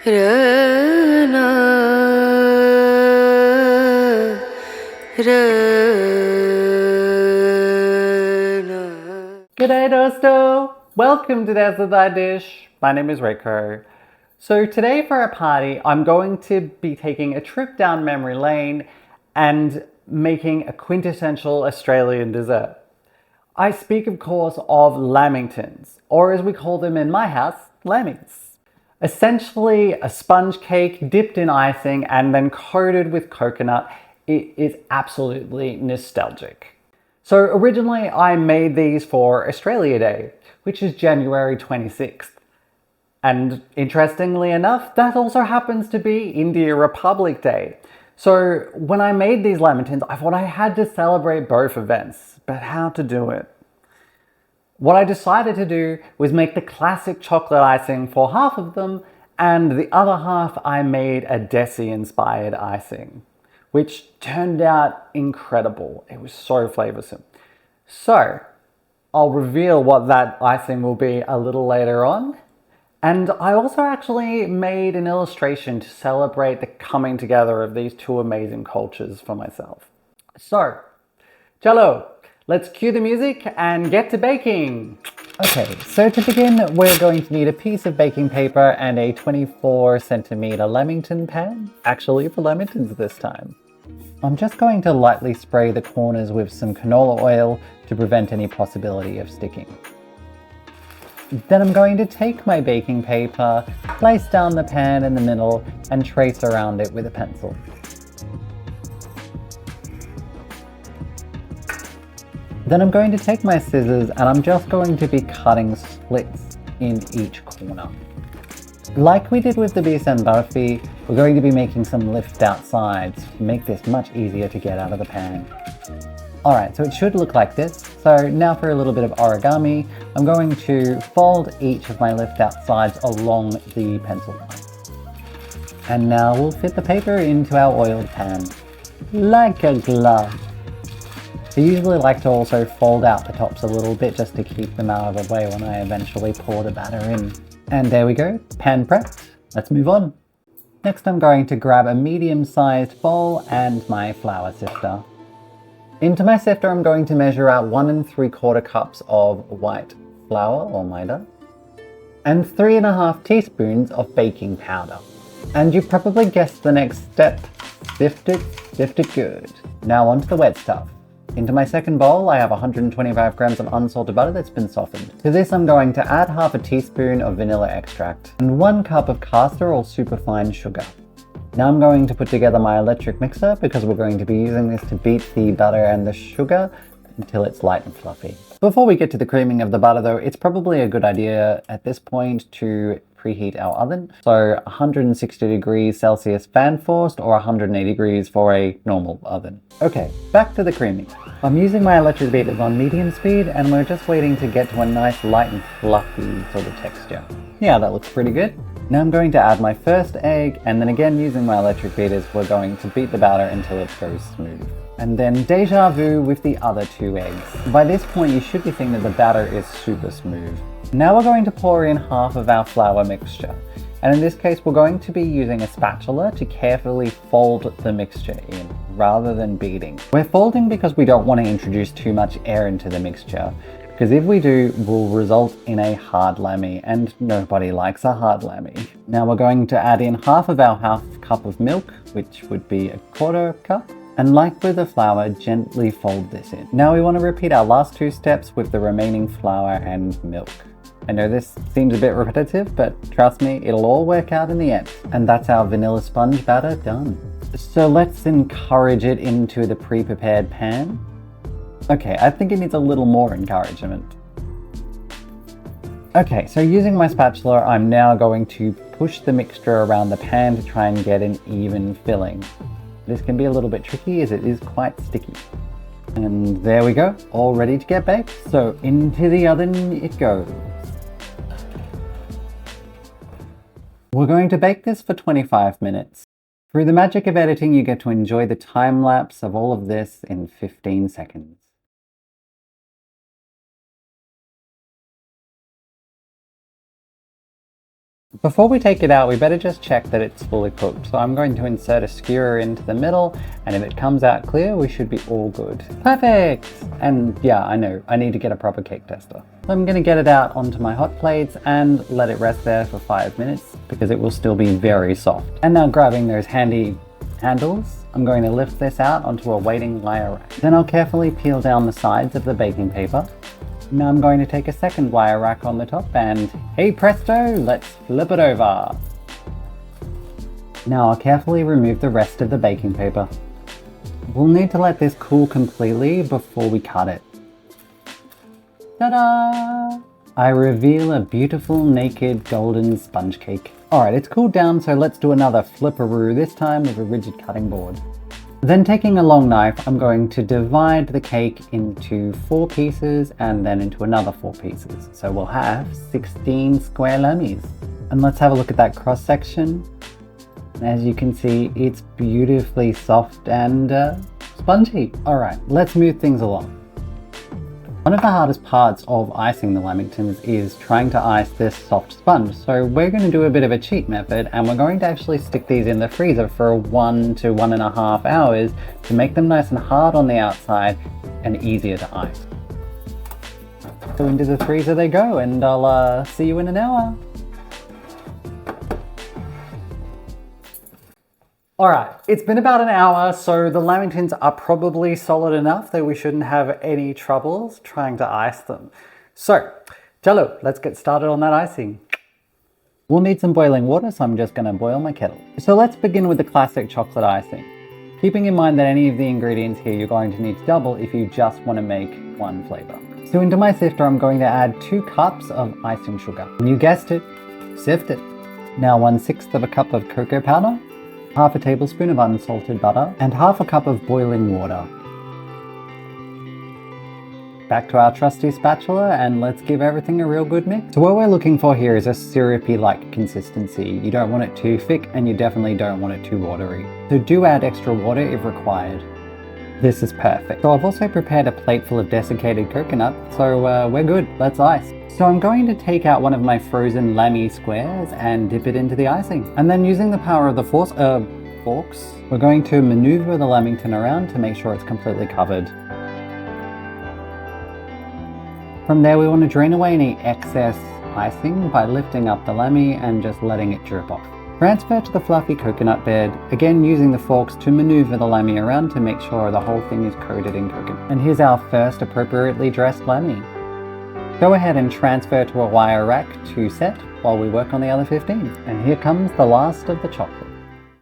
Rana, Rana. G'day Dosto! Welcome to Desified Dish. My name is Reiko. So today for our party, I'm going to be taking a trip down memory lane and making a quintessential Australian dessert. I speak of course of lamingtons, or as we call them in my house, lammies. Essentially a sponge cake dipped in icing and then coated with coconut. It is absolutely nostalgic. So originally I made these for Australia Day, which is January 26th. And interestingly enough, that also happens to be India Republic Day. So when I made these lamingtons, I thought I had to celebrate both events, but how to do it? What I decided to do was make the classic chocolate icing for half of them, and the other half I made a Desi inspired icing, which turned out incredible. It was so flavoursome. So I'll reveal what that icing will be a little later on. And I also actually made an illustration to celebrate the coming together of these two amazing cultures for myself. So, chalo, let's cue the music and get to baking. Okay, so to begin, we're going to need a piece of baking paper and a 24cm Lamington pan. Actually, for lamingtons this time. I'm just going to lightly spray the corners with some canola oil to prevent any possibility of sticking. Then I'm going to take my baking paper, place down the pan in the middle, and trace around it with a pencil. Then I'm going to take my scissors and I'm just going to be cutting slits in each corner. Like we did with the besan barfi, we're going to be making some lift out sides to make this much easier to get out of the pan. Alright, so it should look like this. So now for a little bit of origami, I'm going to fold each of my lift out sides along the pencil line. And now we'll fit the paper into our oiled pan, like a glove. I usually like to also fold out the tops a little bit just to keep them out of the way when I eventually pour the batter in. And there we go, pan prepped. Let's move on. Next I'm going to grab a medium-sized bowl and my flour sifter. Into my sifter I'm going to measure out 1 3/4 cups of white flour or maida and 3.5 teaspoons of baking powder. And you probably guessed the next step, sift it good. Now onto the wet stuff. Into my second bowl I have 125 grams of unsalted butter that's been softened. To this I'm going to add half a teaspoon of vanilla extract and 1 cup of caster or superfine sugar. Now I'm going to put together my electric mixer because we're going to be using this to beat the butter and the sugar until it's light and fluffy. Before we get to the creaming of the butter though, it's probably a good idea at this point to preheat our oven. So 160 degrees Celsius fan forced or 180 degrees for a normal oven. Okay, back to the creaming. I'm using my electric beaters on medium speed and we're just waiting to get to a nice light and fluffy sort of texture. Yeah, that looks pretty good. Now I'm going to add my first egg, and then again using my electric beaters, we're going to beat the batter until it goes smooth. And then deja vu with the other 2 eggs. By this point you should be seeing that the batter is super smooth. Now we're going to pour in half of our flour mixture. And in this case we're going to be using a spatula to carefully fold the mixture in, rather than beating. We're folding because we don't want to introduce too much air into the mixture. Because if we do, will result in a hard lammy, and nobody likes a hard lammy. Now we're going to add in half of our half cup of milk, which would be a 1/4 cup. And like with the flour, gently fold this in. Now we want to repeat our last 2 steps with the remaining flour and milk. I know this seems a bit repetitive, but trust me, it'll all work out in the end. And that's our vanilla sponge batter done. So let's encourage it into the pre-prepared pan. Okay, I think it needs a little more encouragement. Okay, so using my spatula, I'm now going to push the mixture around the pan to try and get an even filling. This can be a little bit tricky as it is quite sticky. And there we go, all ready to get baked. So into the oven it goes. We're going to bake this for 25 minutes. Through the magic of editing, you get to enjoy the time lapse of all of this in 15 seconds. Before we take it out, we better just check that it's fully cooked. So I'm going to insert a skewer into the middle, and if it comes out clear, we should be all good. Perfect! And yeah, I know, I need to get a proper cake tester. So I'm gonna get it out onto my hot plates and let it rest there for 5 minutes because it will still be very soft. And now grabbing those handy handles, I'm going to lift this out onto a waiting wire rack. Then I'll carefully peel down the sides of the baking paper. Now I'm going to take a second wire rack on the top and hey presto, let's flip it over. Now I'll carefully remove the rest of the baking paper. We'll need to let this cool completely before we cut it. Ta-da! I reveal a beautiful naked golden sponge cake. Alright, it's cooled down, so let's do another flipperoo, this time with a rigid cutting board. Then taking a long knife, I'm going to divide the cake into 4 pieces and then into another 4 pieces. So we'll have 16 square lammies. And let's have a look at that cross section. As you can see, it's beautifully soft and spongy. Alright, let's move things along. One of the hardest parts of icing the lamingtons is trying to ice this soft sponge. So we're going to do a bit of a cheat method and we're going to actually stick these in the freezer for 1 to 1.5 hours to make them nice and hard on the outside and easier to ice. So into the freezer they go, and I'll see you in an hour. Alright, it's been about an hour, so the lamingtons are probably solid enough that we shouldn't have any troubles trying to ice them. So, Jello, let's get started on that icing. We'll need some boiling water, so I'm just going to boil my kettle. So let's begin with the classic chocolate icing. Keeping in mind that any of the ingredients here you're going to need to double if you just want to make one flavour. So into my sifter I'm going to add 2 cups of icing sugar. And you guessed it, sifted. Now 1/6 of a cup of cocoa powder, half a tablespoon of unsalted butter, and half a cup of boiling water. Back to our trusty spatula and let's give everything a real good mix. So what we're looking for here is a syrupy-like consistency. You don't want it too thick and you definitely don't want it too watery. So do add extra water if required. This is perfect. So I've also prepared a plate full of desiccated coconut, so we're good, let's ice. So I'm going to take out one of my frozen lammy squares and dip it into the icing. And then using the power of the forks, we're going to maneuver the lamington around to make sure it's completely covered. From there we want to drain away any excess icing by lifting up the lammy and just letting it drip off. Transfer to the fluffy coconut bed, again using the forks to maneuver the lammy around to make sure the whole thing is coated in coconut. And here's our first appropriately dressed lammy. Go ahead and transfer to a wire rack to set while we work on the other 15. And here comes the last of the chocolate.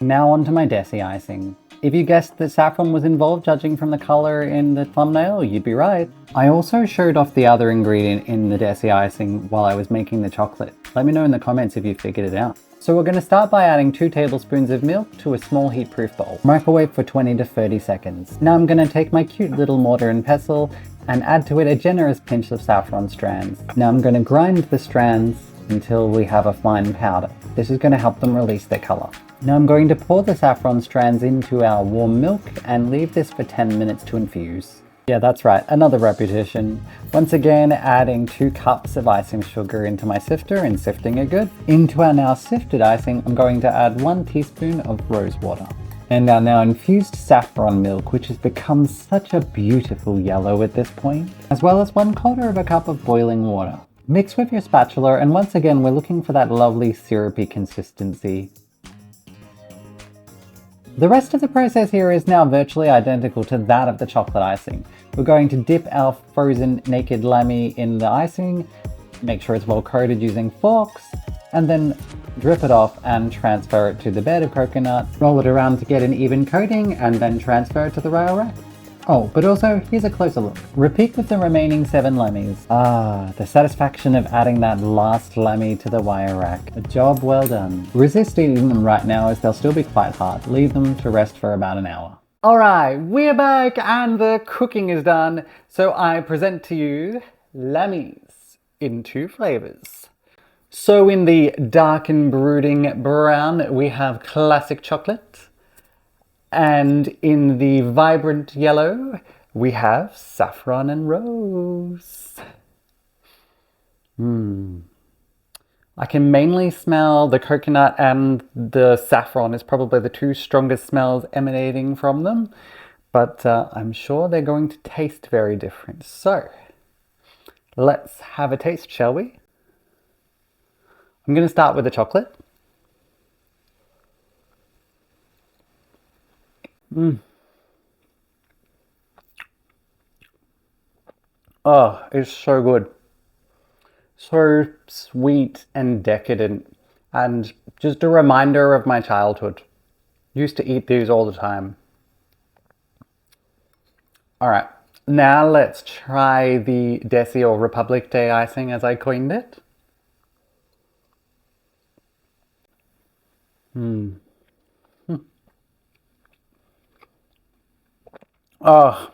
Now onto my Desi icing. If you guessed that saffron was involved, judging from the colour in the thumbnail, you'd be right. I also showed off the other ingredient in the Desi icing while I was making the chocolate. Let me know in the comments if you figured it out. So we're going to start by adding 2 tablespoons of milk to a small heat-proof bowl. Microwave for 20 to 30 seconds. Now I'm going to take my cute little mortar and pestle and add to it a generous pinch of saffron strands. Now I'm going to grind the strands until we have a fine powder. This is going to help them release their colour. Now I'm going to pour the saffron strands into our warm milk and leave this for 10 minutes to infuse. Yeah, that's right, another repetition. Once again, adding 2 cups of icing sugar into my sifter and sifting it good. Into our now sifted icing, I'm going to add 1 teaspoon of rose water. And our now infused saffron milk, which has become such a beautiful yellow at this point, as well as 1/4 of a cup of boiling water. Mix with your spatula, and once again, we're looking for that lovely syrupy consistency. The rest of the process here is now virtually identical to that of the chocolate icing. We're going to dip our frozen naked lammy in the icing, make sure it's well coated using forks, and then drip it off and transfer it to the bed of coconut, roll it around to get an even coating, and then transfer it to the rail rack. Oh, but also, here's a closer look. Repeat with the remaining 7 lammies. Ah, the satisfaction of adding that last lammy to the wire rack. A job well done. Resist eating them right now as they'll still be quite hard. Leave them to rest for about an hour. Alright, we're back and the cooking is done. So I present to you Lammies in 2 flavours. So in the dark and brooding brown, we have classic chocolate. And in the vibrant yellow, we have saffron and rose. I can mainly smell the coconut and the saffron is probably the two strongest smells emanating from them, but I'm sure they're going to taste very different. So let's have a taste, shall we? I'm going to start with the chocolate. Oh, it's so good. So sweet and decadent, and just a reminder of my childhood. Used to eat these all the time. Alright, now let's try the Desi or Republic Day icing as I coined it. Oh,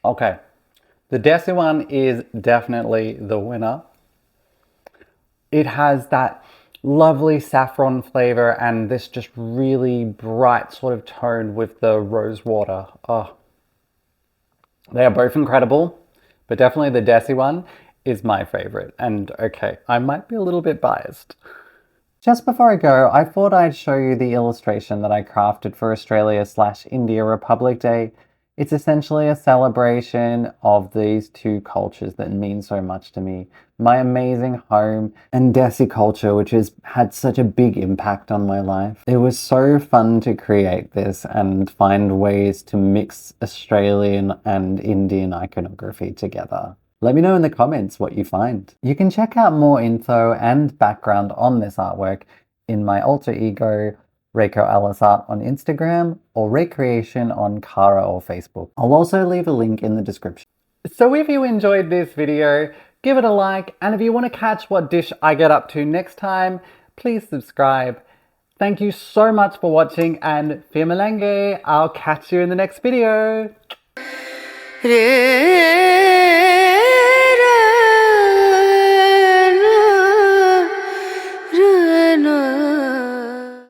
okay. The Desi one is definitely the winner. It has that lovely saffron flavor and this just really bright sort of tone with the rose water. Oh, they are both incredible, but definitely the Desi one is my favorite. And okay, I might be a little bit biased. Just before I go, I thought I'd show you the illustration that I crafted for Australia/India Republic Day. It's essentially a celebration of these two cultures that mean so much to me. My amazing home and Desi culture, which has had such a big impact on my life. It was so fun to create this and find ways to mix Australian and Indian iconography together. Let me know in the comments what you find. You can check out more info and background on this artwork in my alter ego, Reiko Ellis Art on Instagram, or Recreation on Kara or Facebook. I'll also leave a link in the description. So if you enjoyed this video, give it a like, and if you want to catch what dish I get up to next time, please subscribe. Thank you so much for watching, and Fimalenge, I'll catch you in the next video. Re